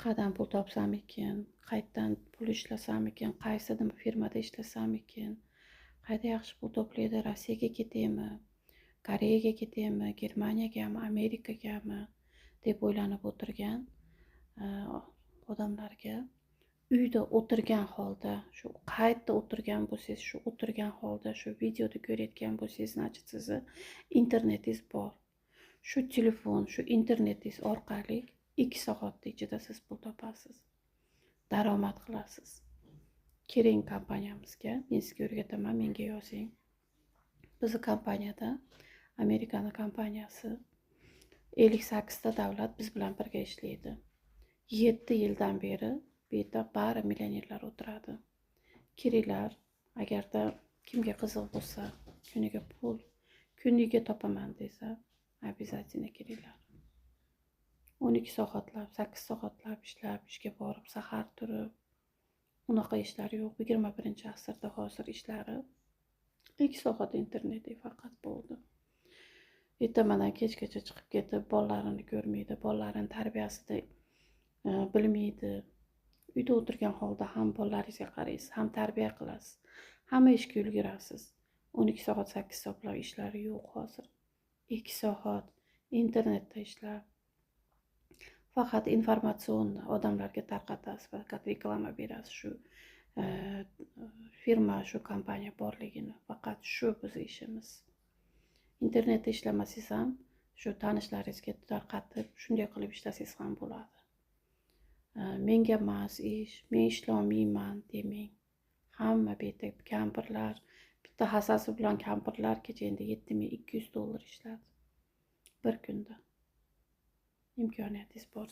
qayerdan pul topsam ekan, qayerdan pul ishlasam ekan, qaysi firmada ishlasam ekan, qayerda yaxshi pul to'playdi, Rossiyaga ketaymi, Koreyaga ketaymi, Germaniyagami, Amerikagami deb o'ylanib o'tirgan odamlarga uyda o'tirgan holda, shu qayerda o'tirgan bo'lsangiz, shu o'tirgan holda, shu videoda ko'rayotgan bo'lsangiz, значит, sizni internetingiz bor. Shu telefon, shu internetingiz orqali 2 soat ichida siz pul topasiz, daromad qilasiz. Keling kompaniyamizga, men sizga o'rgataman, menga yozing. Bizni kompaniyada, Amerikani kompaniyasi, 58 ta davlat biz bilan birga ishlaydi. 7 yildan beri bu yerda bari millionerlar o'tiradi. Kiringlar, agarda kimga qiziq bo'lsa, kuniga pul, kuniga topaman desa, обязательно kiringlar. 12 soatlab, 8 soatlab ishlab, ishga borib, sahar turib, unaqa ishlar yo'q. 21-asrda hozir ishlari 2 soat internetda faqat bo'ldi. Ertamadan kechgacha chiqib ketib, bolalarini ko'rmaydi, bolalarini tarbiyasida bilmaydi. Uyda o'tirgan holda ham bolalaringizga qaraysiz, ham tarbiya qilasiz, hamma ishga ulgurasiz. 12 soat, 8 soatlab ishlari yo'q hozir. 2 soat internetda ishlab, faqat informatsion odamlarga tarqatasiz, faqat reklama berasiz shu firma, shu kompaniya borligini. Faqat shu bizning ishimiz. Internetda ishlamasangiz ham shu tanishlaringizga tarqatib, shunday qilib ishlasangiz ham bo'ladi. Menga emas ish, men ishlolmayman demang. Hamma bitta kampirlar, bitta hassasi bilan kampirlar kechagina $7200 ishladi bir kunda. Imkoniyatingiz bor.